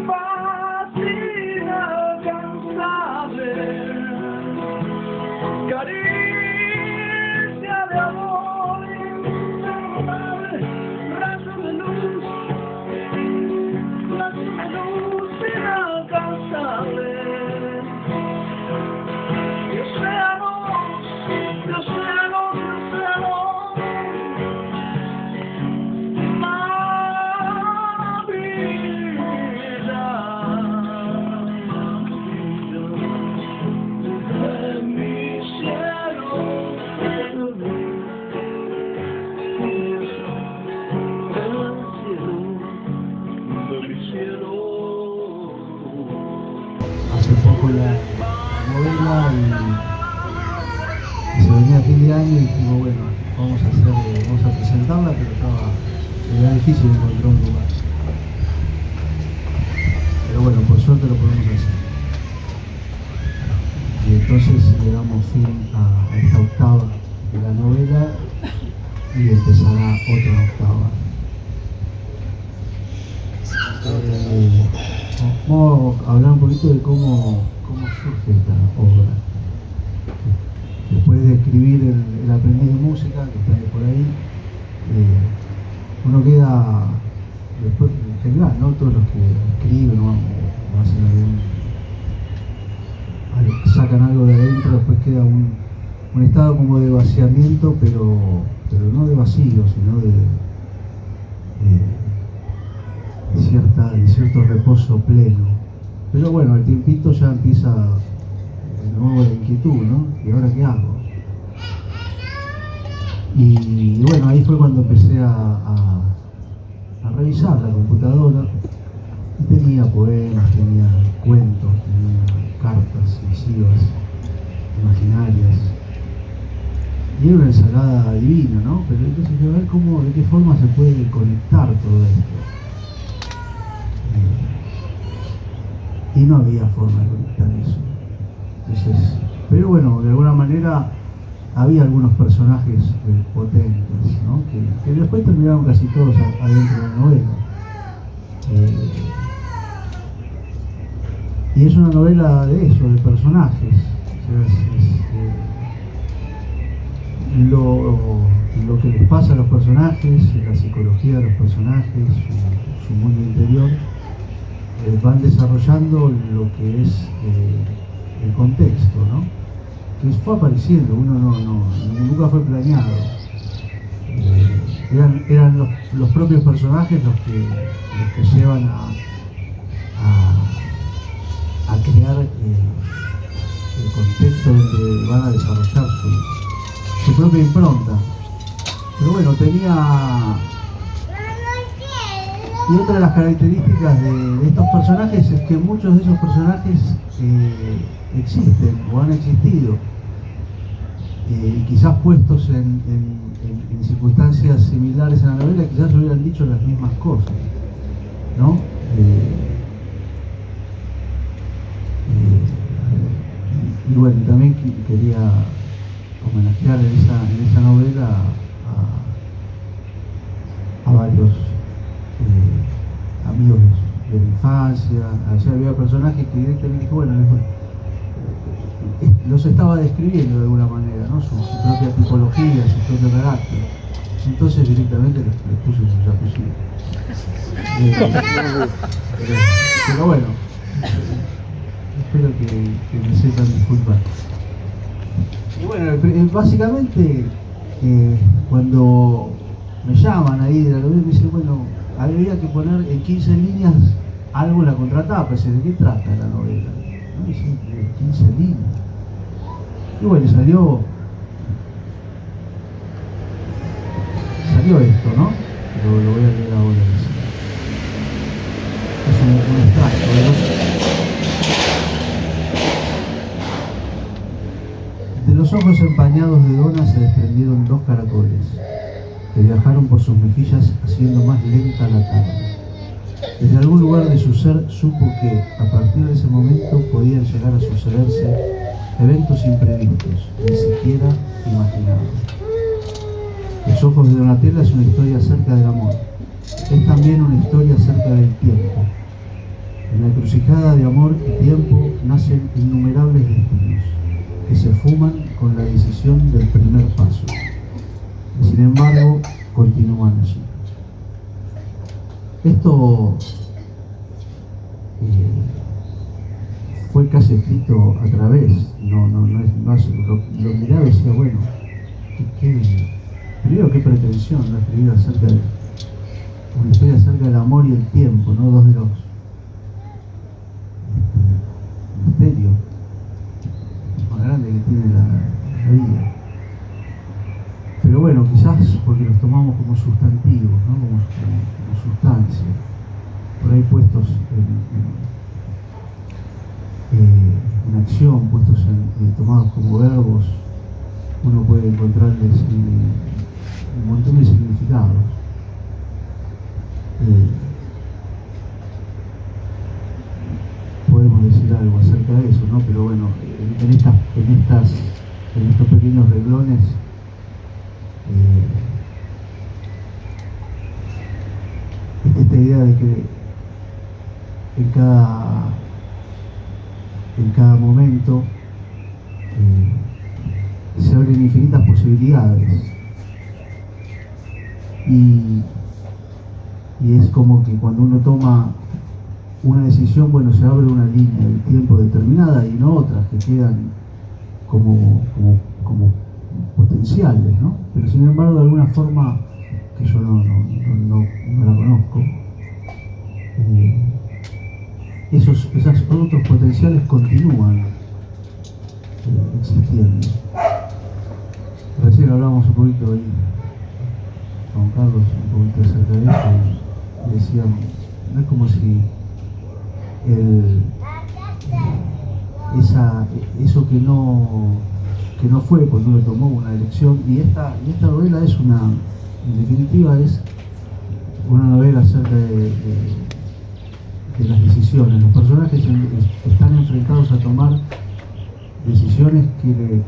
paz inalcanzable, caricia de amor inconmensurable, rayo de luz inalcanzable. Y océanos, y océanos, y océanos, hace poco la novela y se venía a fin de año y dijimos, bueno, vamos a presentarla, pero era difícil encontrar un lugar. Pero bueno, por suerte lo podemos hacer. Y entonces le damos fin a esta octava de la novela y empezará otra octava. Vamos a hablar un poquito de cómo surge esta obra. Después de escribir el aprendiz de música, que está por ahí, uno queda, después en general, ¿no? Todos los que escriben o hacen sacan algo de adentro, después queda un estado como de vaciamiento, pero no de vacío, sino de cierto reposo pleno. Pero bueno, al tiempito ya empieza de nuevo la inquietud, ¿no? ¿Y ahora qué hago? Y bueno, ahí fue cuando empecé a revisar la computadora y tenía poemas, tenía cuentos, tenía cartas visivas, imaginarias. Y era una ensalada divina, ¿no? Pero entonces yo a ver de qué forma se puede conectar todo esto. Y no había forma de conectar eso. Entonces, pero bueno, de alguna manera había algunos personajes potentes, ¿no? que después terminaron casi todos adentro de la novela. Y es una novela de eso, de personajes. O sea, lo que les pasa a los personajes, la psicología de los personajes, su mundo interior, van desarrollando lo que es el contexto, ¿no? Que fue apareciendo, uno nunca fue planeado. Eran los propios personajes los que llevan a crear el contexto donde van a desarrollar su propia impronta. Pero bueno, tenía... Y otra de las características de estos personajes es que muchos de esos personajes existen o han existido, y quizás puestos en circunstancias similares en la novela, quizás hubieran dicho las mismas cosas, ¿no? Y bueno, también quería homenajear en esa novela a varios amigos de la infancia. Allá había personajes que directamente, bueno, los estaba describiendo de alguna manera, ¿no? Su propia tipología, su propio carácter. Entonces directamente les puse sus apellidos. Pero bueno, espero que me sepan disculpar. Y bueno, básicamente cuando me llaman ahí de la novela, me dicen, bueno, había que poner en 15 líneas algo en la contratapa. ¿De qué trata la novela? ¿No? Y 15 líneas. Y bueno, salió esto, ¿no? Lo voy a leer ahora. Es un extracto, De los ojos empañados de Donna se desprendieron 2 caracoles que viajaron por sus mejillas haciendo más lenta la tarde. Desde algún lugar de su ser supo que, a partir de ese momento, podían llegar a sucederse eventos imprevistos, ni siquiera imaginados. Los ojos de Donatella es una historia acerca del amor. Es también una historia acerca del tiempo. En la encrucijada de amor y tiempo nacen innumerables destinos que se fuman con la decisión del primer paso y sin embargo continúan allí. Esto fue casi escrito a través, lo miraba y decía, bueno, primero qué pretensión, ¿no? Escribir acerca de una historia acerca del amor y el tiempo, ¿no? Dos de los misterios más grandes que tiene la vida. Pero bueno, quizás porque los tomamos como sustantivos, ¿no? como sustancia, por ahí puestos en acción, puestos tomados como verbos, uno puede encontrarles un montón de significados. Podemos decir algo acerca de eso, ¿no? Pero bueno, en estos pequeños renglones esta idea de que en cada momento se abren infinitas posibilidades y es como que cuando uno toma una decisión, bueno, se abre una línea de tiempo determinada y no otras que quedan como potenciales, ¿no? Pero sin embargo, de alguna forma que yo no la conozco, esos otros potenciales continúan existiendo. Recién hablamos un poquito ahí con Carlos, un poquito acerca de eso, y decíamos, no es como si eso que no fue cuando uno tomó una elección, y esta novela es en definitiva es una novela acerca de las decisiones. Los personajes están enfrentados a tomar decisiones que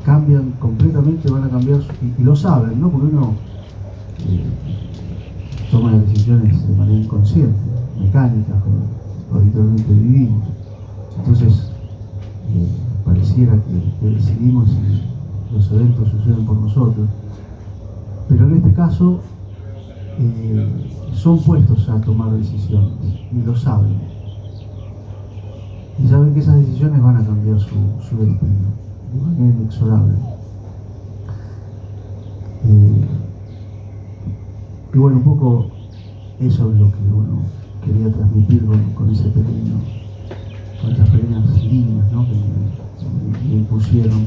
cambian completamente, van a cambiar, y lo saben, ¿no? Porque uno toma las decisiones de manera inconsciente, mecánica, como habitualmente vivimos. Entonces, pareciera que decidimos y los eventos suceden por nosotros. Pero en este caso, son puestos a tomar decisiones y lo saben. Y saben que esas decisiones van a cambiar su destino de manera inexorable. Y bueno, un poco eso es lo que uno quería transmitir con esas pequeñas líneas, ¿no? que me impusieron.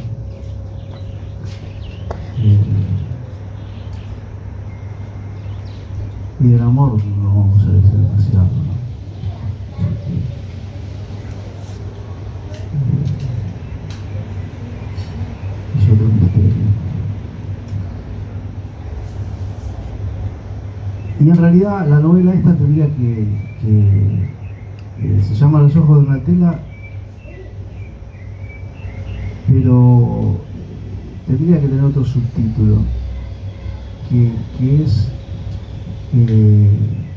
Y del amor no vamos a decir demasiado, ¿no? Es otro misterio. Y en realidad la novela esta tendría que se llama Los ojos de una tela, pero tendría que tener otro subtítulo, que es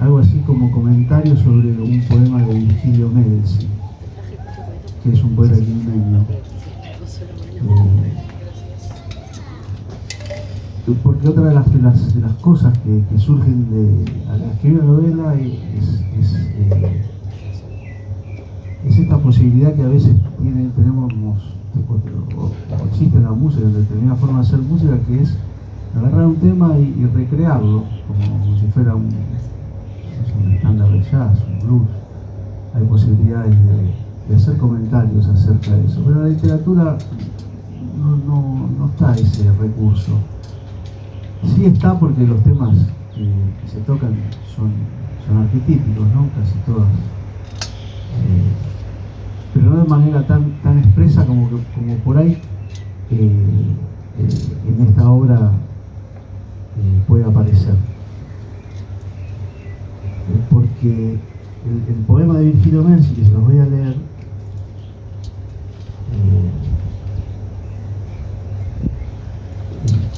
algo así como comentario sobre un poema de Virgilio Médici, que es un poeta limeño. Porque otra de las cosas que surgen al escribir la novela es esta posibilidad que a veces tenemos o existe en la música, en determinada forma de hacer música, que es agarrar un tema y recrearlo como si fuera un estándar de jazz, un blues. Hay posibilidades de hacer comentarios acerca de eso, pero en la literatura no está ese recurso. Sí está, porque los temas que se tocan son arquetípicos, ¿no? Casi todas, pero no de manera tan expresa como por ahí en esta obra puede aparecer. Porque el poema de Virgilio Médici, que se los voy a leer,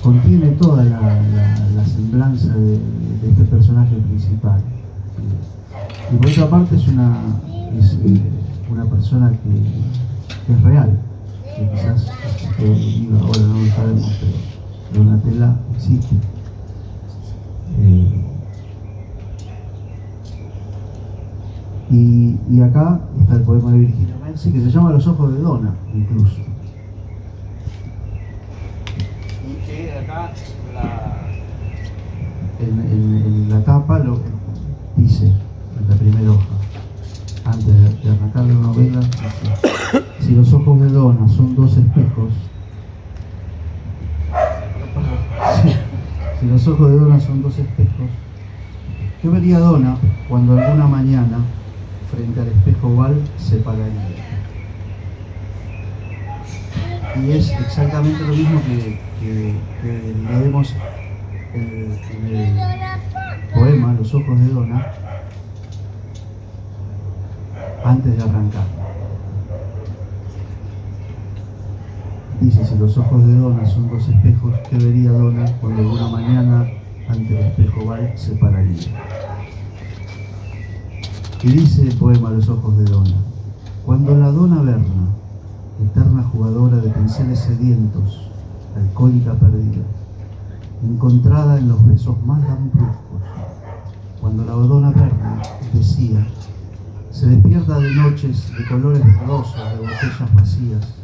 contiene toda la semblanza de este personaje principal. Y por otra parte es una es una persona que es real, que quizás esté viva ahora, no lo sabemos, pero Donatella existe. Y acá está el poema de Virginia Melzi, que se llama Los ojos de Donna, incluso. Y que acá en la tapa lo dice, en la primera hoja, antes de arrancar la novela, dice: si los ojos de Donna son dos espejos, si los ojos de Donna son dos espejos, ¿qué vería Donna cuando alguna mañana frente al espejo oval se pararía? Y es exactamente lo mismo que leemos en el poema Los ojos de Donna antes de arrancar. Dice: si los ojos de Donna son dos espejos, ¿qué vería Donna cuando alguna mañana ante el espejo oval se pararía? Y dice el poema Los ojos de Donna: cuando la Donna Berna, eterna jugadora de pinceles sedientos, alcohólica perdida, encontrada en los besos más lambruscos, cuando la Donna Berna, decía, se despierta de noches de colores verdosos de botellas vacías,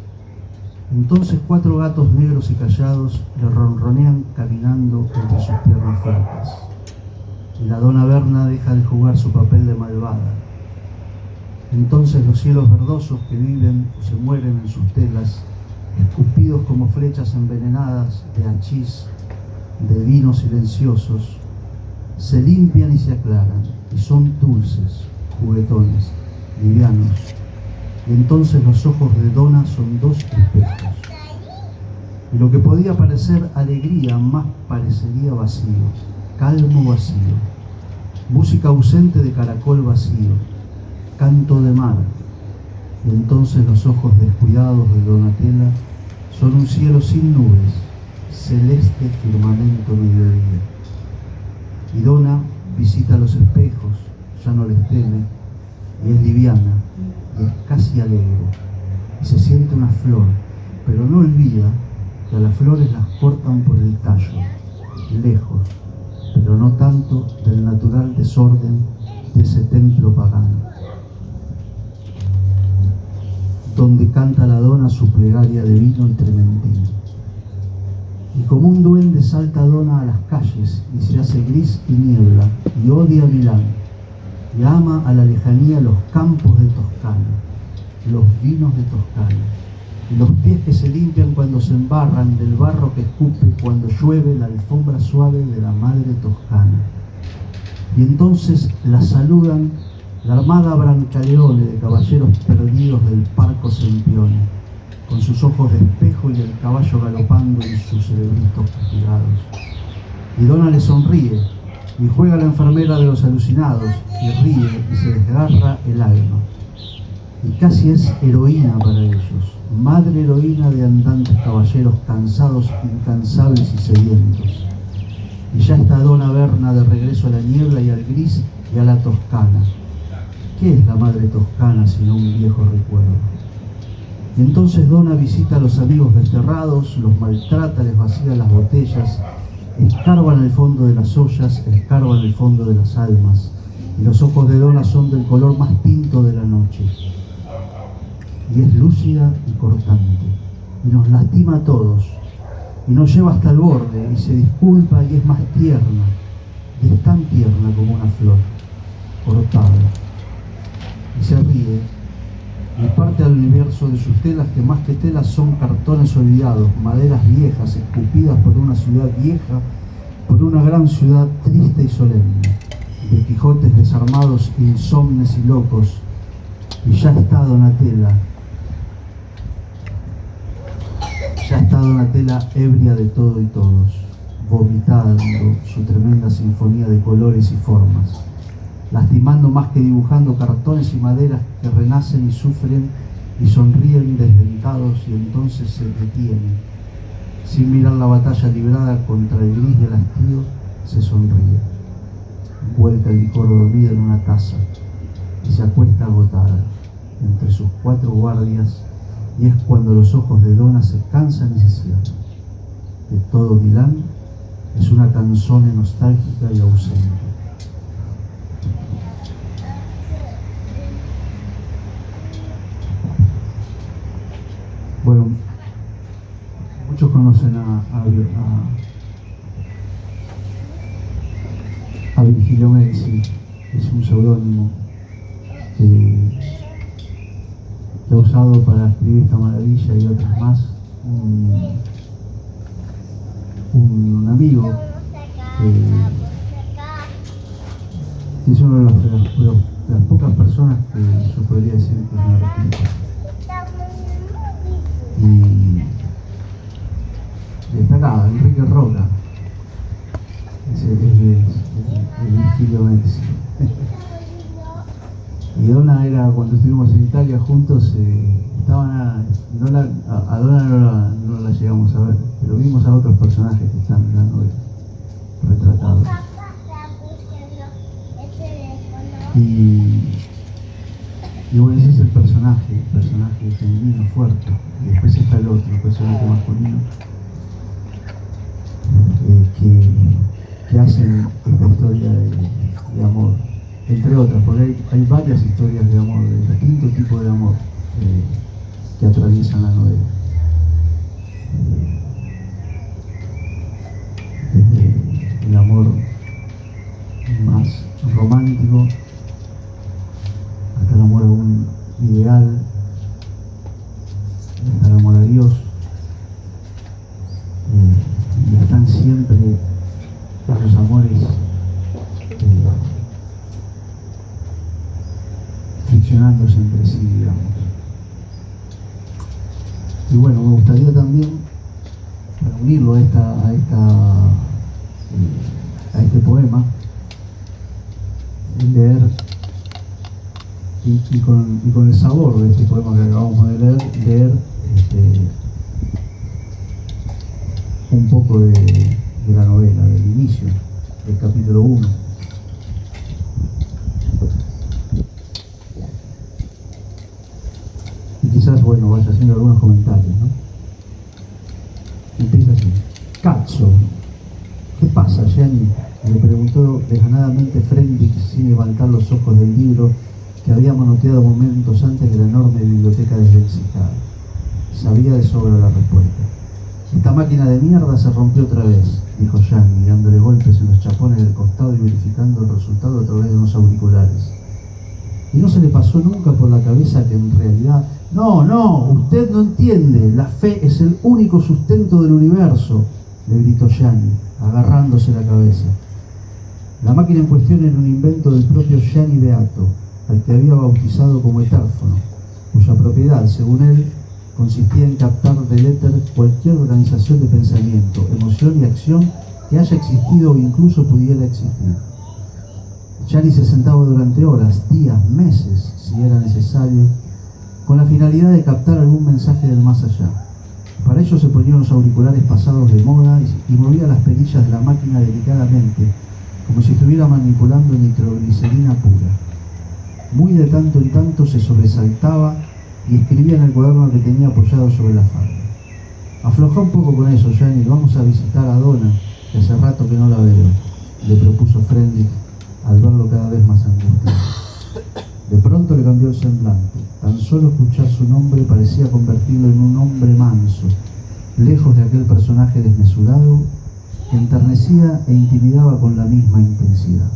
entonces 4 gatos negros y callados le ronronean caminando entre sus piernas fuertes. Y la Donna Berna deja de jugar su papel de malvada. Entonces los cielos verdosos que viven o se mueren en sus telas, escupidos como flechas envenenadas de hachís, de vinos silenciosos, se limpian y se aclaran, y son dulces, juguetones, livianos. Y entonces los ojos de Donna son 2 espejos. Y lo que podía parecer alegría más parecería vacío, calmo vacío, música ausente de caracol vacío, canto de mar. Y entonces los ojos descuidados de Donatella son un cielo sin nubes, celeste firmamento mediodía. Y Donna visita los espejos, ya no les teme, y es liviana, y es casi alegre, y se siente una flor, pero no olvida que a las flores las cortan por el tallo, lejos, pero no tanto del natural desorden de ese templo pagano, donde canta la Donna su plegaria de vino y trementina. Y como un duende salta Donna a las calles y se hace gris y niebla, y odia Milán, y ama a la lejanía los campos de Toscana, los vinos de Toscana, y los pies que se limpian cuando se embarran del barro que escupe cuando llueve la alfombra suave de la madre toscana. Y entonces la saludan la armada Brancaleone de caballeros perdidos del Parco Sempione, con sus ojos de espejo y el caballo galopando en sus cerebritos castigados. Y Donna le sonríe, y juega la enfermera de los alucinados, y ríe y se desgarra el alma. Y casi es heroína para ellos, madre heroína de andantes caballeros cansados, incansables y sedientos. Y ya está Donna Berna de regreso a la niebla y al gris y a la Toscana. ¿Qué es la madre toscana sino un viejo recuerdo? Y entonces Donna visita a los amigos desterrados, los maltrata, les vacía las botellas, escarban el fondo de las ollas, escarban el fondo de las almas, y los ojos de Donna son del color más tinto de la noche. Y es lúcida y cortante, y nos lastima a todos, y nos lleva hasta el borde, y se disculpa y es más tierna, y es tan tierna como una flor, cortada. Y se ríe, y parte al universo de sus telas que más que telas son cartones olvidados, maderas viejas, escupidas por una ciudad vieja, por una gran ciudad triste y solemne, de Quijotes desarmados, insomnes y locos. Y ya está Donatella ebria de todo y todos, vomitando su tremenda sinfonía de colores y formas, lastimando más que dibujando cartones y maderas que renacen y sufren y sonríen desdentados, y entonces se detienen. Sin mirar la batalla librada contra el gris del hastío, se sonríe. Vuelca el licor dormido en una taza, y se acuesta agotada entre sus 4 guardias, y es cuando los ojos de Donna se cansan y se cierran. De todo Milán es una canzone nostálgica y ausente. Bueno, muchos conocen a Virgilio Melzi, es un seudónimo que ha usado para escribir esta maravilla y otras más. Un amigo que es uno de las pocas personas que yo podría decir que es un artista. Y está acá, Enrique Roca, es el Virgilio Melzi. Y Donna era, cuando estuvimos en Italia juntos, a Donna no la llegamos a ver, pero vimos a otros personajes que están en la novela retratados. Y bueno, ese es el personaje femenino fuerte. Y después está el otro, el personaje masculino, que hacen esta historia de amor, entre otras, porque hay varias historias de amor, de distinto tipo de amor que atraviesan la novela. Desde el amor más romántico hasta el amor a un ideal, hasta el amor a Dios, y están siempre esos amores friccionándose entre sí, digamos. Y bueno, me gustaría también, para unirlo a este poema, leer y con el sabor de este poema que acabamos de leer un poco de la novela, del inicio, del capítulo 1. Y quizás, bueno, vaya haciendo algunos comentarios, ¿no? Empieza así: Cazzo, ¿qué pasa, Gianni?, le preguntó desganadamente Fredrik, sin levantar los ojos del libro que había manoteado momentos antes de la enorme biblioteca desvencijada. Sabía de sobra la respuesta. Esta máquina de mierda se rompió otra vez, dijo Gianni, dándole golpes en los chapones del costado y verificando el resultado a través de unos auriculares. ¿Y no se le pasó nunca por la cabeza que en realidad... No, usted no entiende, la fe es el único sustento del universo, le gritó Gianni, agarrándose la cabeza. La máquina en cuestión era un invento del propio Gianni Beato, al que había bautizado como Eterfono, cuya propiedad, según él, consistía en captar del éter cualquier organización de pensamiento, emoción y acción que haya existido o incluso pudiera existir. Gianni se sentaba durante horas, días, meses, si era necesario, con la finalidad de captar algún mensaje del más allá. Para ello se ponían los auriculares pasados de moda y movía las perillas de la máquina delicadamente, como si estuviera manipulando nitroglicerina pura. Muy de tanto en tanto se sobresaltaba y escribía en el cuaderno que tenía apoyado sobre la falda. Aflojá un poco con eso, Gianni, vamos a visitar a Donna, que hace rato que no la veo, le propuso Fredrik al verlo cada vez más angustiado. De pronto le cambió el semblante. Tan solo escuchar su nombre parecía convertirlo en un hombre manso, lejos de aquel personaje desmesurado que enternecía e intimidaba con la misma intensidad.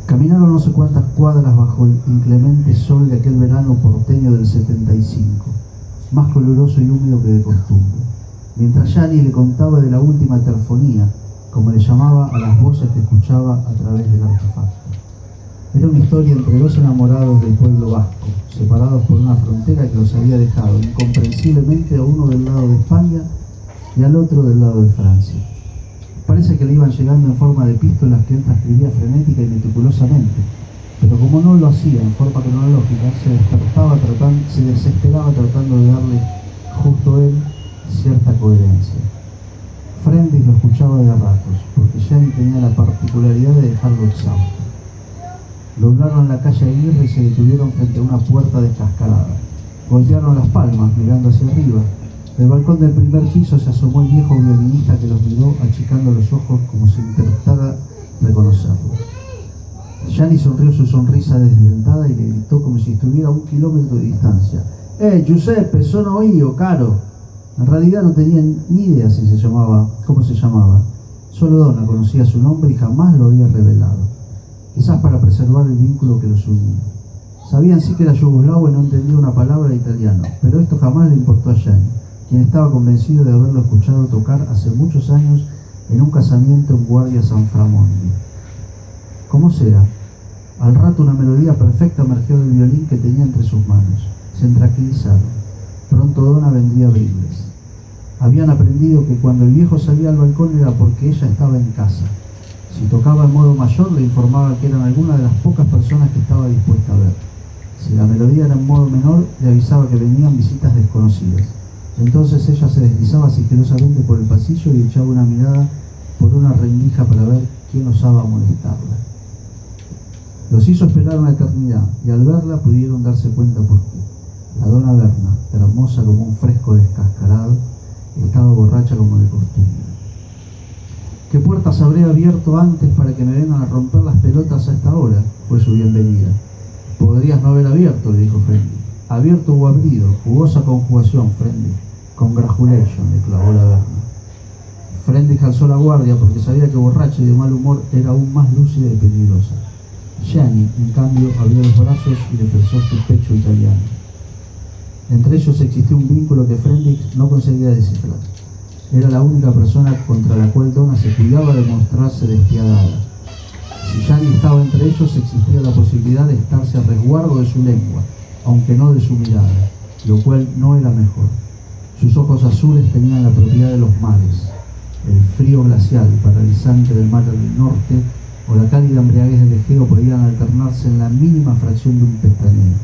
Caminaron no sé cuántas cuadras bajo el inclemente sol de aquel verano porteño del 75, más caluroso y húmedo que de costumbre, mientras Gianni le contaba de la última terfonía, como le llamaba a las voces que escuchaba a través del artefacto. Era una historia entre dos enamorados del pueblo vasco, separados por una frontera que los había dejado incomprensiblemente a uno del lado de España y al otro del lado de Francia. Parece que le iban llegando en forma de epístolas que él transcribía frenética y meticulosamente, pero como no lo hacía en forma cronológica, se desesperaba tratando de darle, justo él, cierta coherencia. Fredrik lo escuchaba de ratos, porque Gianni tenía la particularidad de dejarlo exhausto. Doblaron la calle Aguirre y se detuvieron frente a una puerta descascarada. Golpearon las palmas, mirando hacia arriba. Del balcón del primer piso se asomó el viejo violinista que los miró, achicando los ojos como si intentara reconocerlo. Gianni sonrió su sonrisa desdentada y le gritó como si estuviera a 1 kilómetro de distancia: Giuseppe, sono io, caro. En realidad no tenía ni idea cómo se llamaba. Solo Donna conocía su nombre y jamás lo había revelado, quizás para preservar el vínculo que los unía. Sabían sí que era yugoslavo y no entendía una palabra de italiano, pero esto jamás le importó a Gianni, quien estaba convencido de haberlo escuchado tocar hace muchos años en un casamiento en Guardia San Framondi. Como sea, al rato una melodía perfecta emergió del violín que tenía entre sus manos. Se tranquilizaron. Pronto Donna vendría a abrirles. Habían aprendido que cuando el viejo salía al balcón era porque ella estaba en casa. Si tocaba en modo mayor, le informaba que eran algunas de las pocas personas que estaba dispuesta a ver. Si la melodía era en modo menor, le avisaba que venían visitas desconocidas. Entonces ella se deslizaba sigilosamente por el pasillo y echaba una mirada por una rendija para ver quién osaba molestarla. Los hizo esperar una eternidad y al verla pudieron darse cuenta por qué. La Donna Verna, hermosa como un fresco descascarado, estaba borracha como de costumbre. ¿Qué puertas habré abierto antes para que me vengan a romper las pelotas a esta hora?, fue su bienvenida. Podrías no haber abierto, le dijo Frendi. Abierto o abrido, jugosa conjugación, Frendi. Congratulation, le clavó la Verna. Frendi alzó la guardia porque sabía que borracha y de mal humor era aún más lúcida y peligrosa. Gianni, en cambio, abrió los brazos y le fresó su pecho italiano. Entre ellos existía un vínculo que Frendi no conseguía descifrar. Era la única persona contra la cual Donna se cuidaba de mostrarse despiadada. Si Gianni estaba entre ellos, existía la posibilidad de estarse a resguardo de su lengua, aunque no de su mirada, lo cual no era mejor. Sus ojos azules tenían la propiedad de los mares, el frío glacial paralizante del mar del norte o la cálida embriaguez del Egeo podían alternarse en la mínima fracción de un pestañeo.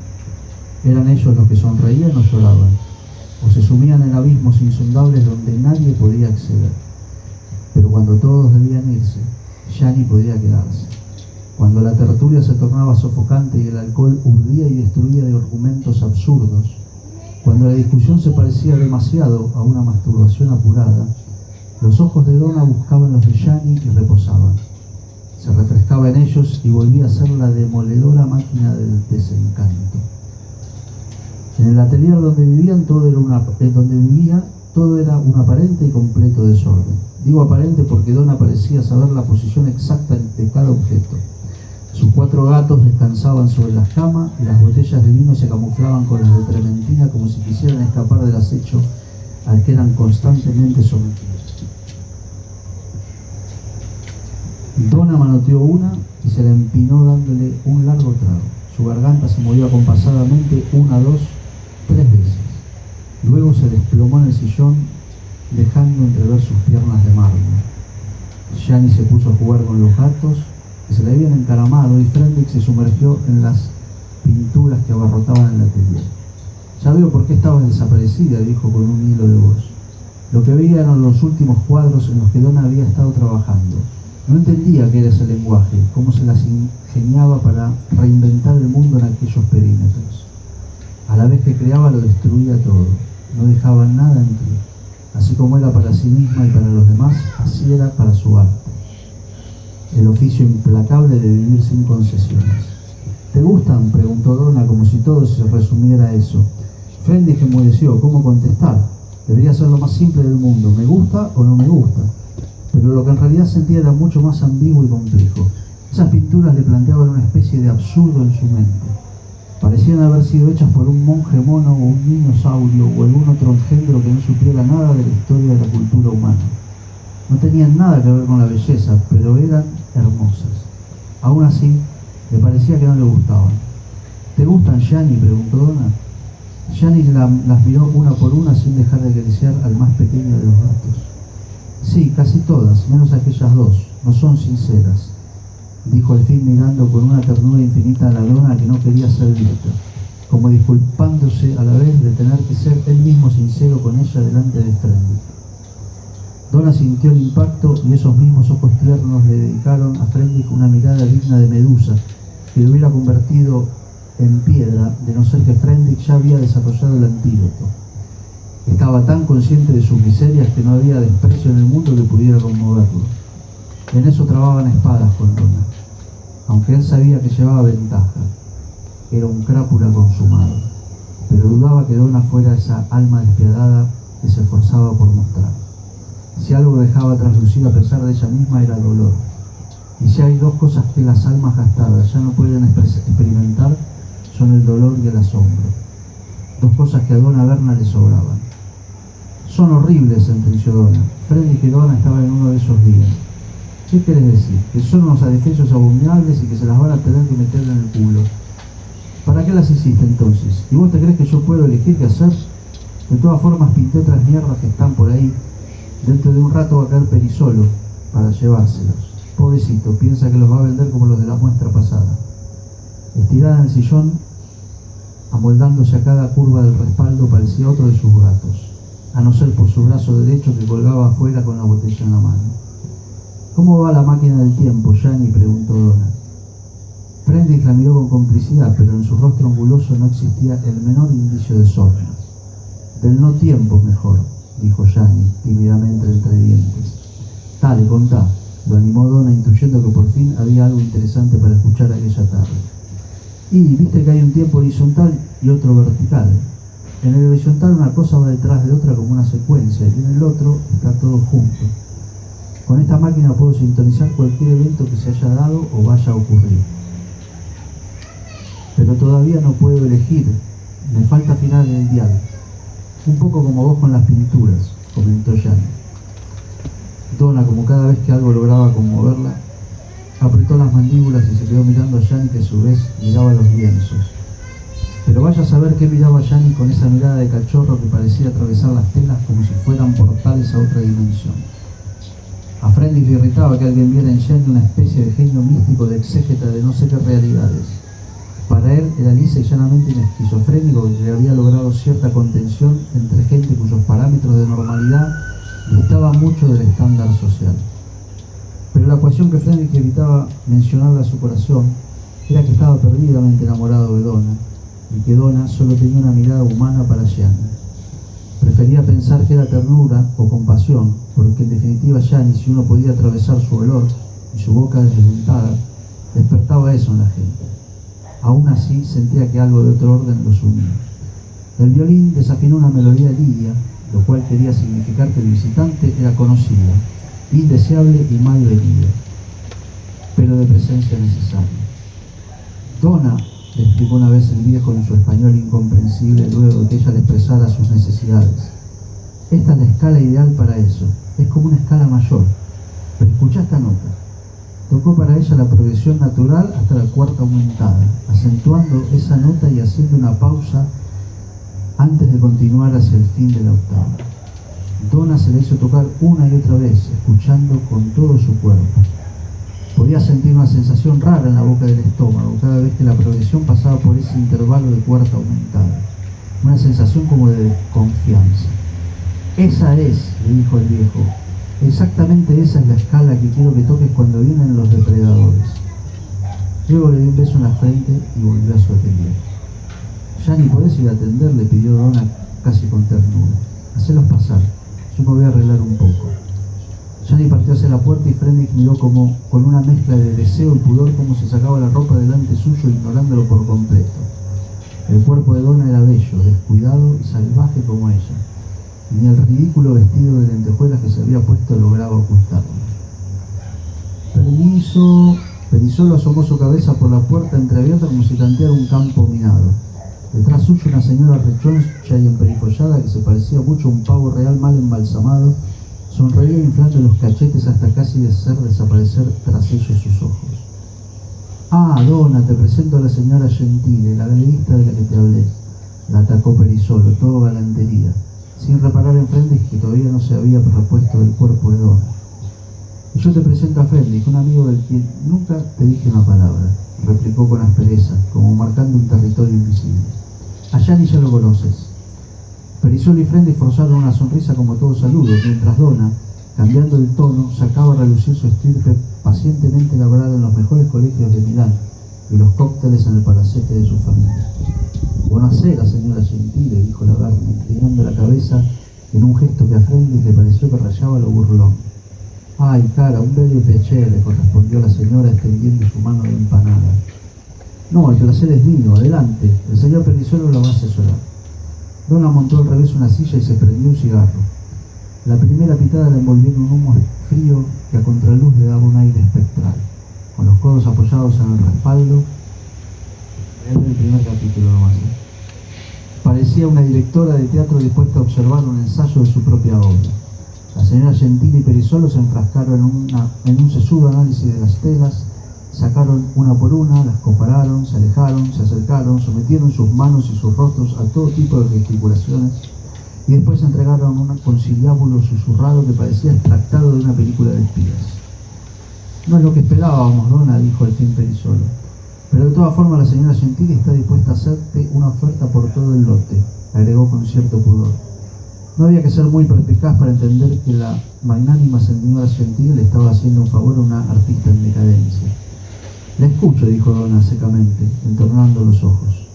Eran ellos los que sonreían o lloraban, o se sumían en abismos insondables donde nadie podía acceder. Pero cuando todos debían irse, Gianni podía quedarse. Cuando la tertulia se tornaba sofocante y el alcohol urdía y destruía de argumentos absurdos, cuando la discusión se parecía demasiado a una masturbación apurada, los ojos de Donna buscaban los de Gianni y reposaban. Se refrescaba en ellos y volvía a ser la demoledora máquina del desencanto. En el atelier donde vivían todo era un aparente y completo desorden. Digo aparente porque Donna parecía saber la posición exacta de cada objeto. Sus 4 gatos descansaban sobre las camas y las botellas de vino se camuflaban con las de trementina como si quisieran escapar del acecho al que eran constantemente sometidos. Donna manoteó una y se la empinó dándole un largo trago. Su garganta se movió acompasadamente 1, 2, 3 veces. Luego se desplomó en el sillón, dejando entrever sus piernas de mármol. Gianni se puso a jugar con los gatos que se le habían encaramado y Frendi se sumergió en las pinturas que abarrotaban el atelier. Ya veo por qué estabas desaparecida, dijo con un hilo de voz. Lo que veía eran los últimos cuadros en los que Donna había estado trabajando. No entendía qué era ese lenguaje, cómo se las ingeniaba para reinventar el mundo en aquellos perímetros. A la vez que creaba lo destruía todo, no dejaba nada en pie. Así como era para sí misma y para los demás, así era para su arte. El oficio implacable de vivir sin concesiones. ¿Te gustan?, preguntó Donna, como si todo se resumiera a eso. Frendi enmudeció. ¿Cómo contestar? Debería ser lo más simple del mundo. ¿Me gusta o no me gusta? Pero lo que en realidad sentía era mucho más ambiguo y complejo. Esas pinturas le planteaban una especie de absurdo en su mente. Parecían haber sido hechas por un monje mono o un niño saurio o algún otro engendro que no supiera nada de la historia de la cultura humana. No tenían nada que ver con la belleza, pero eran hermosas. Aún así, le parecía que no le gustaban. ¿Te gustan, Gianni?, preguntó Donna. Gianni las miró una por una sin dejar de acariciar al más pequeño de los gatos. Sí, casi todas, menos aquellas 2. No son sinceras, dijo al fin mirando con una ternura infinita a la Donna que no quería ser vista, como disculpándose a la vez de tener que ser él mismo sincero con ella delante de Frendi. Donna sintió el impacto y esos mismos ojos tiernos le dedicaron a Frendi una mirada digna de Medusa, se le hubiera convertido en piedra, de no ser que Fredrik ya había desarrollado el antídoto. Estaba tan consciente de sus miserias que no había desprecio en el mundo que pudiera conmoverlo. En eso trababan espadas con Donna, aunque él sabía que llevaba ventaja. Era un crápula consumado, pero dudaba que Donna fuera esa alma despiadada que se esforzaba por mostrar. Si algo dejaba traslucir a pesar de ella misma era dolor. Y si hay dos cosas que las almas gastadas ya no pueden experimentar, son el dolor y el asombro. Dos cosas que a Donna Berna le sobraban. Son horribles, sentenció Donna. Fredrik y Donna estaban en uno de esos días. ¿Qué querés decir? Que son unos adefesios abominables y que se las van a tener que meter en el culo. ¿Para qué las hiciste entonces? ¿Y vos te crees que yo puedo elegir qué hacer? De todas formas pinté otras mierdas que están por ahí. Dentro de un rato va a caer Perisolo para llevárselos. Pobrecito, piensa que los va a vender como los de la muestra pasada. Estirada en el sillón, amoldándose a cada curva del respaldo, parecía otro de sus gatos, a no ser por su brazo derecho que colgaba afuera con la botella en la mano. ¿Cómo va la máquina del tiempo, Gianni?, preguntó Donna. Fredrik la miró con complicidad, pero en su rostro anguloso no existía el menor indicio de sorna. Del no tiempo mejor, dijo Gianni, tímidamente entre dientes. Dale, contá, lo animó Donna, intuyendo que por fin había algo interesante para escuchar aquella tarde. Y viste que hay un tiempo horizontal y otro vertical. En el horizontal una cosa va detrás de otra como una secuencia, y en el otro está todo junto. Con esta máquina puedo sintonizar cualquier evento que se haya dado o vaya a ocurrir. Pero todavía no puedo elegir, me falta afinar el dial. Un poco como vos con las pinturas, comentó Gianni. Donna, como cada vez que algo lograba conmoverla, apretó las mandíbulas y se quedó mirando a Gianni, que a su vez miraba los lienzos. Pero vaya a saber qué miraba Gianni con esa mirada de cachorro que parecía atravesar las telas como si fueran portales a otra dimensión. A Fredrik le irritaba que alguien viera en Gianni una especie de genio místico de exégeta de no sé qué realidades. Para él era lisa y llanamente un esquizofrénico que le había logrado cierta contención entre gente cuyos parámetros de normalidad distaban mucho del estándar social. Pero la ecuación que Fredrik evitaba mencionarle a su corazón era que estaba perdidamente enamorado de Donna, y que Donna solo tenía una mirada humana para Gianni. Prefería pensar que era ternura o compasión, porque en definitiva Gianni, si uno podía atravesar su olor y su boca desdentada, despertaba eso en la gente. Aún así sentía que algo de otro orden los unía. El violín desafinó una melodía lidia, lo cual quería significar que el visitante era conocido, indeseable y mal venido, pero de presencia necesaria. Donna, le explicó una vez el viejo en su español incomprensible luego de que ella le expresara sus necesidades. Esta es la escala ideal para eso, es como una escala mayor, pero escuchá esta nota. Tocó para ella la progresión natural hasta la cuarta aumentada, acentuando esa nota y haciendo una pausa antes de continuar hacia el fin de la octava. Donna se le hizo tocar una y otra vez, escuchando con todo su cuerpo. Podía sentir una sensación rara en la boca del estómago cada vez que la progresión pasaba por ese intervalo de cuarta aumentada. Una sensación como de confianza. Esa es, le dijo el viejo, exactamente esa es la escala que quiero que toques cuando vienen los depredadores. Luego le dio un beso en la frente y volvió a su atelier. Gianni, ¿podés ir a atender?, le pidió Donna casi con ternura. Hacelos pasar, yo me voy a arreglar un poco. Gianni partió hacia la puerta y Fredrik miró como, con una mezcla de deseo y pudor, cómo se sacaba la ropa delante suyo, ignorándolo por completo. El cuerpo de Donna era bello, descuidado y salvaje como ella, y ni el ridículo vestido de lentejuelas que se había puesto lograba ocultarlo. Permiso. Perisolo asomó su cabeza por la puerta entreabierta como si tanteara un campo minado. Detrás suyo una señora rechoncha y emperifollada que se parecía mucho a un pavo real mal embalsamado, sonreía inflando los cachetes hasta casi hacer desaparecer tras ellos sus ojos. Ah, Donna, te presento a la señora Gentile, la galerista de la que te hablé, la atacó Perisolo, todo galantería, sin reparar en Fredrik, que todavía no se había repuesto del cuerpo de Donna. Y yo te presento a Fredrik, un amigo del que nunca te dije una palabra, replicó con aspereza, como marcando un territorio invisible. A Gianni ya lo conoces. Perisolo y Fredrik forzaron una sonrisa como todo saludo, mientras Donna, cambiando el tono, sacaba a relucir su estirpe pacientemente labrada en los mejores colegios de Milán, y los cócteles en el palacete de su familia. Buonasera, señora Gentile, dijo Lagarde, inclinando la cabeza en un gesto que a Freundlich le pareció que rayaba lo burlón. Ay, cara, un bello piacere, le correspondió la señora extendiendo su mano de empanada. No, el placer es mío, adelante, el señor Perizuelo lo va a asesorar. Donna montó al revés una silla y se prendió un cigarro. La primera pitada la envolvió en un humo frío que a contraluz le daba un aire espectral. Con los codos apoyados en el respaldo, era el primer capítulo nomás. Parecía una directora de teatro dispuesta a observar un ensayo de su propia obra. La señora Gentile y Perizuelo se enfrascaron en un sesudo análisis de las telas, sacaron una por una, las compararon, se alejaron, se acercaron, sometieron sus manos y sus rostros a todo tipo de gesticulaciones y después entregaron un conciliábulo susurrado que parecía extractado de una película de espías. No es lo que esperábamos, Donna, dijo al fin Perizuelo. Pero de todas formas la señora Gentile está dispuesta a hacerte una oferta por todo el lote, agregó con cierto pudor. No había que ser muy perspicaz para entender que la magnánima señora Gentile le estaba haciendo un favor a una artista en decadencia. La escucho, dijo Donna secamente, entornando los ojos.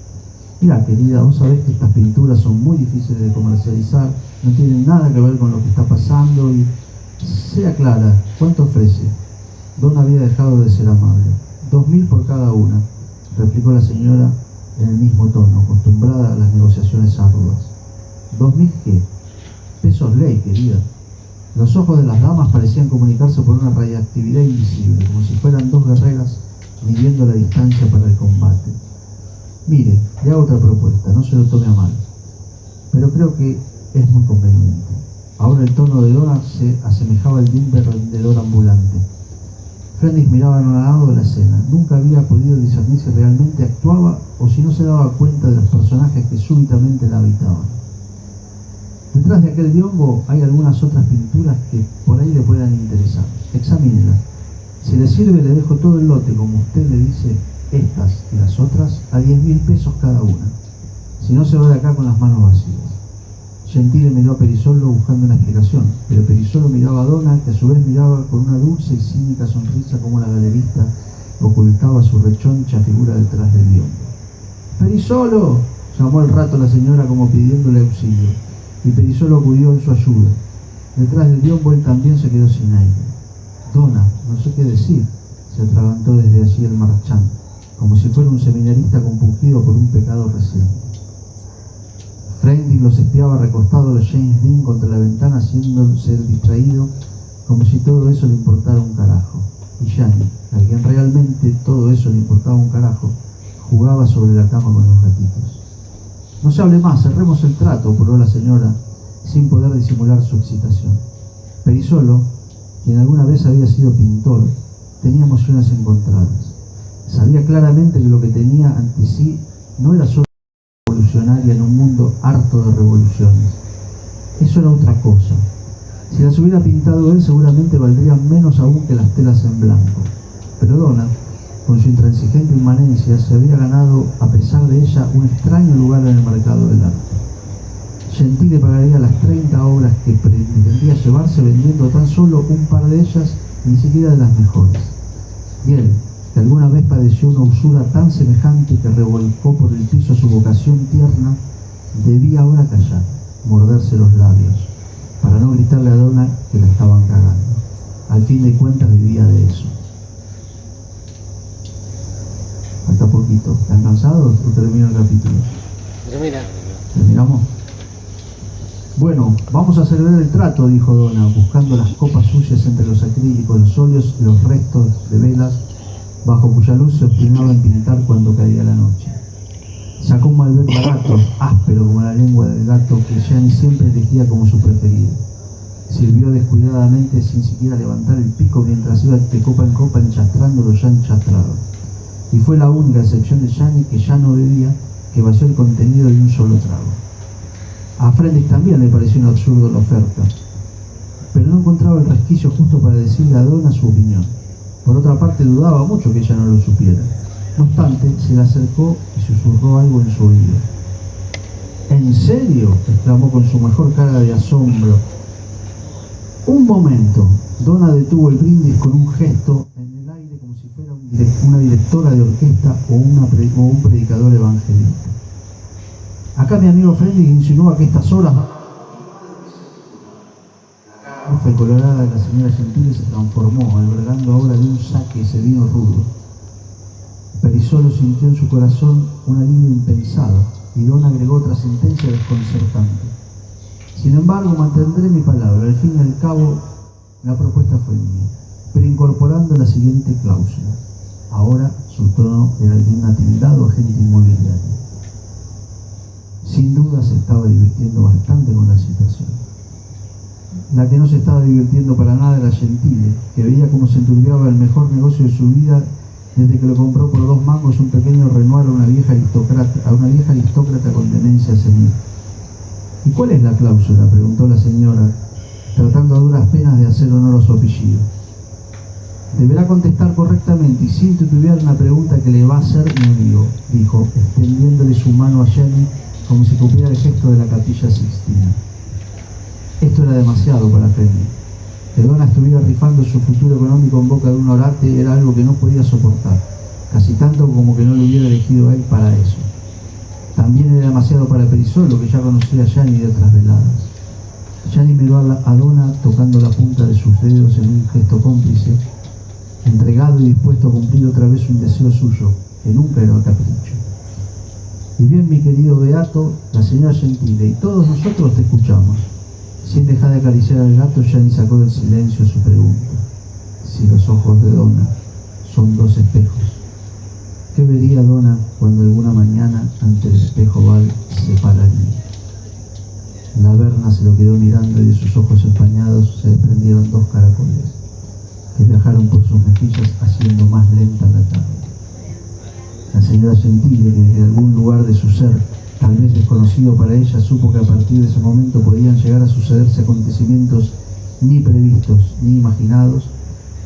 Mira, querida, vos sabés que estas pinturas son muy difíciles de comercializar, no tienen nada que ver con lo que está pasando y... Sea clara, ¿cuánto ofrece? Donna había dejado de ser amable. 2.000 por cada una, replicó la señora en el mismo tono, acostumbrada a las negociaciones arduas. ¿2.000 qué? Pesos ley, querida. Los ojos de las damas parecían comunicarse por una radiactividad invisible, como si fueran dos guerreras midiendo la distancia para el combate. Mire, le hago otra propuesta, no se lo tome a mal, pero creo que es muy conveniente. Ahora el tono de Donna se asemejaba al de un vendedor ambulante. Freundlich miraba anonadado de la escena. Nunca había podido discernir si realmente actuaba o si no se daba cuenta de los personajes que súbitamente la habitaban. Detrás de aquel biombo hay algunas otras pinturas que por ahí le puedan interesar. Examínela. Si le sirve, le dejo todo el lote, como usted le dice, estas y las otras, a 10.000 pesos cada una. Si no, se va de acá con las manos vacías. Gentile miró a Perizuelo buscando una explicación, pero Perizuelo miraba a Donna, que a su vez miraba con una dulce y cínica sonrisa como la galerista ocultaba su rechoncha figura detrás del biombo. ¡Perizuelo!, llamó al rato la señora como pidiéndole auxilio, y Perizuelo acudió en su ayuda. Detrás del biombo él también se quedó sin aire. Donna, no sé qué decir, se atragantó desde allí el marchand, como si fuera un seminarista compungido por un pecado reciente. Freundlich los espiaba recostado de James Dean contra la ventana, haciéndose distraído, como si todo eso le importara un carajo. Y Gianni, a quien realmente todo eso le importaba un carajo, jugaba sobre la cama con los gatitos. No se hable más, cerremos el trato, apuró la señora, sin poder disimular su excitación. Perizuelo, quien alguna vez había sido pintor, tenía emociones encontradas. Sabía claramente que lo que tenía ante sí no era solo revolucionaria en un mundo harto de revoluciones. Eso era otra cosa. Si las hubiera pintado él, seguramente valdrían menos aún que las telas en blanco. Pero Donna, con su intransigente inmanencia, se había ganado, a pesar de ella, un extraño lugar en el mercado del arte. Gentile pagaría las 30 obras que pretendía llevarse vendiendo tan solo un par de ellas, ni siquiera de las mejores. Y él, que alguna vez padeció una usura tan semejante que revolcó por el piso su vocación tierna, debía ahora callar, morderse los labios, para no gritarle a Donna que la estaban cagando. Al fin de cuentas vivía de eso. Falta poquito. ¿Están cansados o termino el capítulo? Termina. ¿Terminamos? Bueno, vamos a celebrar el trato, dijo Donna, buscando las copas sucias entre los acrílicos, los óleos y los restos de velas bajo cuya luz se obstinaba en pintar cuando caía la noche. Sacó un Malbec barato, áspero como la lengua del gato, que Gianni siempre elegía como su preferido. Sirvió descuidadamente sin siquiera levantar el pico mientras iba de copa en copa enchastrando lo ya enchastrado. Y fue la única excepción de Gianni, que ya no bebía, que vació el contenido de un solo trago. A Freundlich también le pareció un absurdo la oferta, pero no encontraba el resquicio justo para decirle a Donna su opinión. Por otra parte, dudaba mucho que ella no lo supiera. No obstante, se le acercó y susurró algo en su oído. ¿En serio?, exclamó con su mejor cara de asombro. Un momento. Donna detuvo el brindis con un gesto en el aire como si fuera un director una directora de orquesta o un predicador evangelista. Acá mi amigo Freddy insinúa que estas horas la cara colorada de la señora Gentile se transformó, albergando ahora de un saque ese vino rudo. Perisolo sintió en su corazón un alivio impensado y Don agregó otra sentencia desconcertante. Sin embargo, mantendré mi palabra. Al fin y al cabo, la propuesta fue mía, pero incorporando la siguiente cláusula. Ahora su tono era el de un atildado agente inmobiliario. Sin duda se estaba divirtiendo bastante con la situación. La que no se estaba divirtiendo para nada era Gentile, que veía cómo se enturbiaba el mejor negocio de su vida desde que lo compró por 2 mangos un pequeño Renoir a una vieja aristócrata con demencia senil. ¿Y cuál es la cláusula?, preguntó la señora, tratando a duras penas de hacer honor a su apellido. Deberá contestar correctamente y sin titubear una pregunta que le va a hacer mi amigo, dijo, extendiéndole su mano a Jenny como si cumpliera el gesto de la Capilla Sixtina. Esto era demasiado para Fendi. Que Donna estuviera rifando su futuro económico en boca de un orate era algo que no podía soportar, casi tanto como que no lo hubiera elegido a él para eso. También era demasiado para Perisolo, que ya conocía a Gianni de otras veladas. Gianni miró a Donna tocando la punta de sus dedos en un gesto cómplice, entregado y dispuesto a cumplir otra vez un deseo suyo, que nunca era capricho. Y bien, mi querido Beato, la señora Gentile y todos nosotros te escuchamos. Sin dejar de acariciar al gato, Gianni sacó del silencio su pregunta. Si los ojos de Donna son 2 espejos, ¿qué vería Donna cuando alguna mañana ante el espejo oval se pararía? La Berna se lo quedó mirando y de sus ojos empañados se desprendieron 2 caracoles que viajaron por sus mejillas haciendo más lenta la tarde. La señora Gentile, que desde algún lugar de su ser, tal vez desconocido para ella, supo que a partir de ese momento podían llegar a sucederse acontecimientos ni previstos ni imaginados,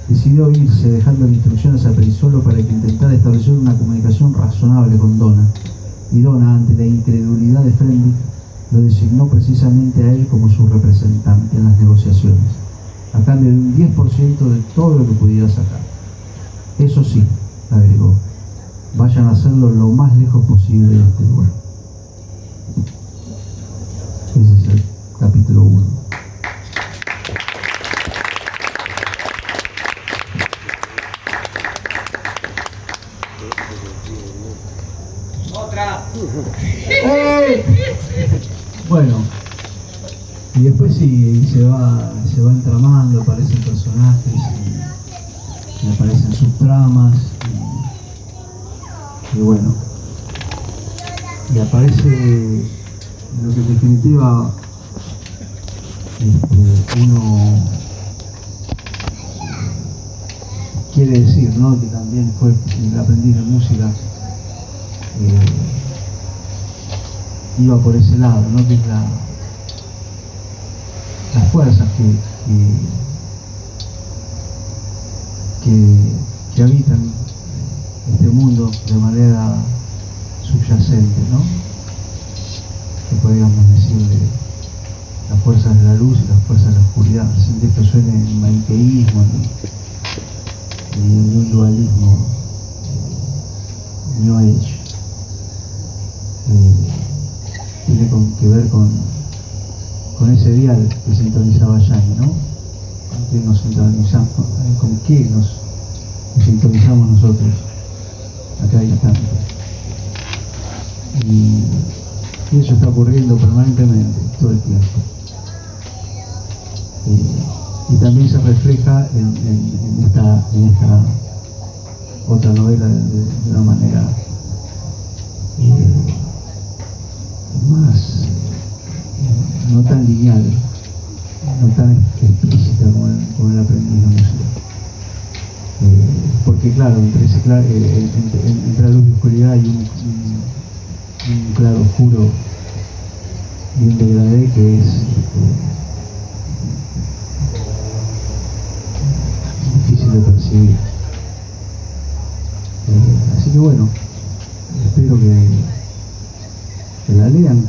decidió irse dejando instrucciones a Perisolo para que intentara establecer una comunicación razonable con Donna, y Donna, ante la incredulidad de Fendi, lo designó precisamente a él como su representante en las negociaciones, a cambio de un 10% de todo lo que pudiera sacar. Eso sí, agregó, vayan a hacerlo lo más lejos posible de este lugar. Ese es el capítulo 1. Otra. Bueno, y después sí se va entramando, aparecen personajes y aparecen subtramas y bueno, y aparece lo que en definitiva uno quiere decir, ¿no? Que también fue el aprendiz de música, iba por ese lado, ¿no? Que es las fuerzas que habitan este mundo de manera subyacente, ¿no? Que podríamos decirle las fuerzas de la luz y las fuerzas de la oscuridad, sin que esto suene en maniqueísmo ni en un dualismo New Age. Tiene que ver con ese dial que sintonizaba Gianni, ¿no? ¿Con qué nos sintonizamos nosotros a cada instante? Y eso está ocurriendo permanentemente, todo el tiempo. Y también se refleja en esta otra novela de una manera más no tan lineal, no tan explícita como el aprendiz de música. Porque claro, entre la luz y oscuridad hay un claro oscuro y un degradé que es difícil de percibir. Así que bueno, espero que la lean,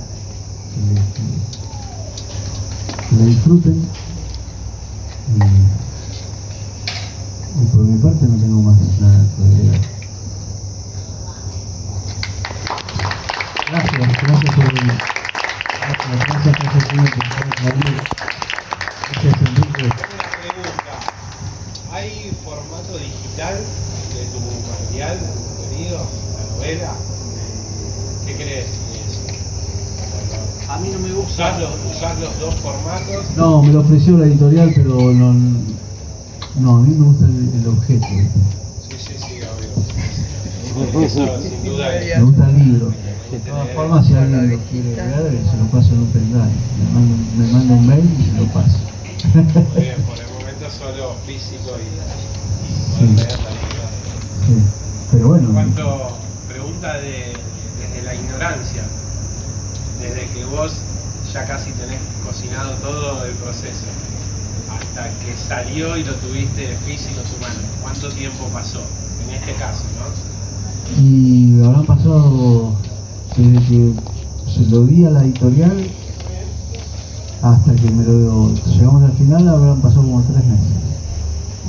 que la disfruten y por mi parte no tengo más nada que agregar. formato digital de tu material, de tu contenido, la novela? ¿Qué crees de eso? A mí no me gusta. ¿Usás los dos formatos? No, me lo ofreció la editorial, pero no, a mí me gusta el objeto. Sí, obvio. Eso sin duda Me gusta el libro. De todas formas, si alguien lo quiere ver, se lo paso en un pendrive. Me manda un mail y se lo paso. Muy bien, por el momento solo físico y poder leer la libro. Sí, pero bueno. Cuanto pregunta desde la ignorancia, desde que vos ya casi tenés cocinado todo el proceso, hasta que salió y lo tuviste físico en tu mano, ¿cuánto tiempo pasó? En este caso, ¿no? Y habrán pasado desde que se lo di a la editorial hasta que me lo llegamos al final, habrán pasado como 3 meses.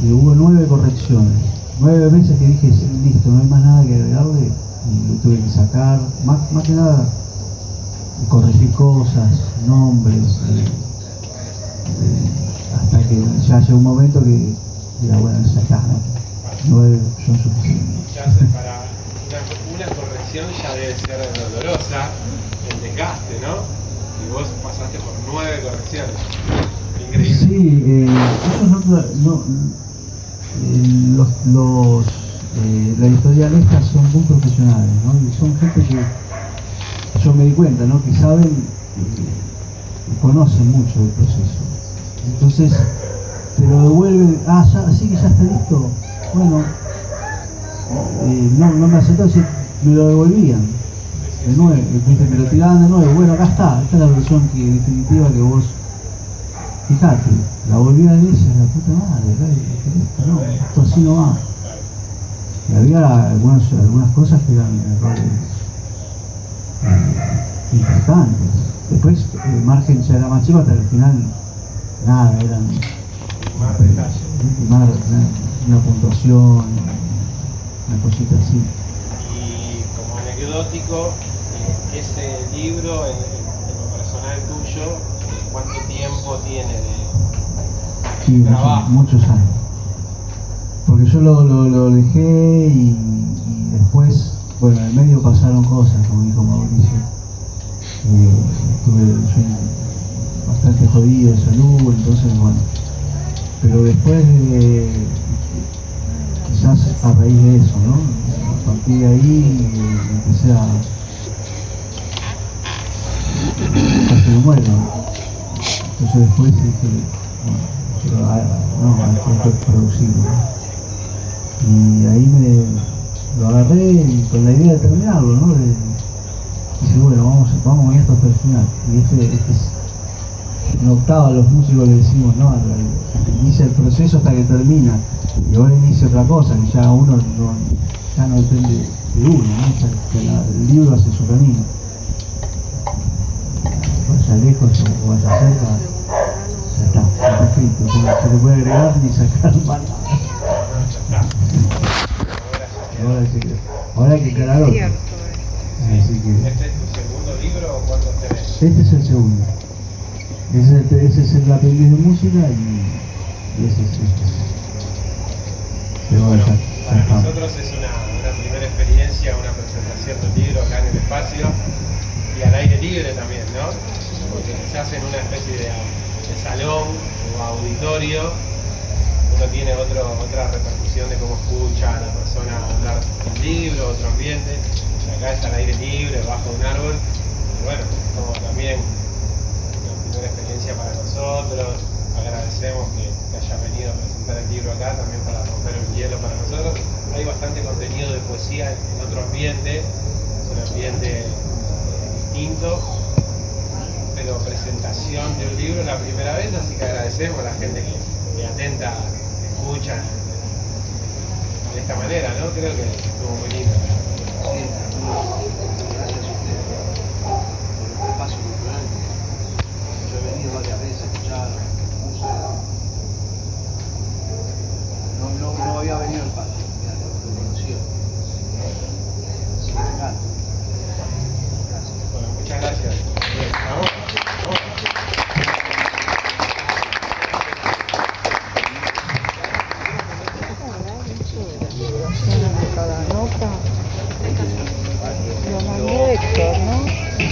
Y hubo 9 correcciones. 9 veces que dije, listo, no hay más nada que agregarle, y lo tuve que sacar. Más que nada, corregir cosas, nombres, hasta que ya llegó un momento que diga, bueno, ya está, ¿no? 9 son suficientes. Ya se para una corrección ya debe ser dolorosa, el desgaste, ¿no? Y vos pasaste por 9 correcciones. Increíble. Sí, la editorial estas son muy profesionales, ¿no? Y son gente que yo me di cuenta, ¿no? Que saben y conocen mucho el proceso. Entonces te lo devuelven, así que ya está listo. Bueno, no me aceptó, me lo devolvían de nuevo, me lo tiraban de nuevo. Bueno, acá está, esta es la versión definitiva que vos. Fíjate, la volví a leer y decía, la puta madre, no, esto así no va. Y había algunas cosas que eran errores importantes. Después el margen ya era más chico, hasta el final nada, eran una puntuación, una cosita así. Y como anecdótico, ese libro en lo personal tuyo, ¿cuánto tiempo tiene de trabajo? Muchos años. Porque yo lo dejé y después, bueno, en el medio pasaron cosas, como dijo Mauricio. Estuve bastante jodido de salud, entonces bueno. Pero después, quizás a raíz de eso, ¿no? A partir de ahí empecé a casi me muero. Entonces después dije, bueno, hay que producirlo. Y ahí lo agarré y con la idea de terminarlo, ¿no? Dice, bueno, vamos con esto hasta el final. Y este es en octava, los músicos le decimos, ¿no? Inicia el proceso hasta que termina. Y ahora inicia otra cosa, que ya uno ya no depende de uno, ¿no? Que el libro hace su camino. Vaya lejos o vaya cerca, ya está escrito. No se le puede agregar ni sacar más nada. Ahora hay que encarar otro. Así que, ¿Este es tu segundo libro o cuántos tenés? este es el segundo. Ese es el aprendiz de música y ese es este. Pero Bueno, para está. nosotros es una primera experiencia, una presentación del libro acá en el espacio y al aire libre también, ¿no? Porque quizás en una especie de salón o auditorio uno tiene otra repercusión de cómo escucha a la persona hablar del libro, otro ambiente. Y acá está al aire libre, bajo un árbol. Y bueno, como también una primera experiencia para nosotros. Agradecemos que haya venido a presentar el libro acá, también para romper el hielo para nosotros. Hay bastante contenido de poesía en otro ambiente, es un ambiente distinto, pero presentación de un libro es la primera vez, así que agradecemos a la gente que atenta, escucha de esta manera, ¿no? Creo que estuvo muy lindo. Gracias a ustedes por el espacio cultural. Yo he venido varias veces a escuchar música. No había venido al patio, lo conocía. Así que me encanta. Gracias. Bueno, muchas gracias. Bien, ¿vamos? ¿no?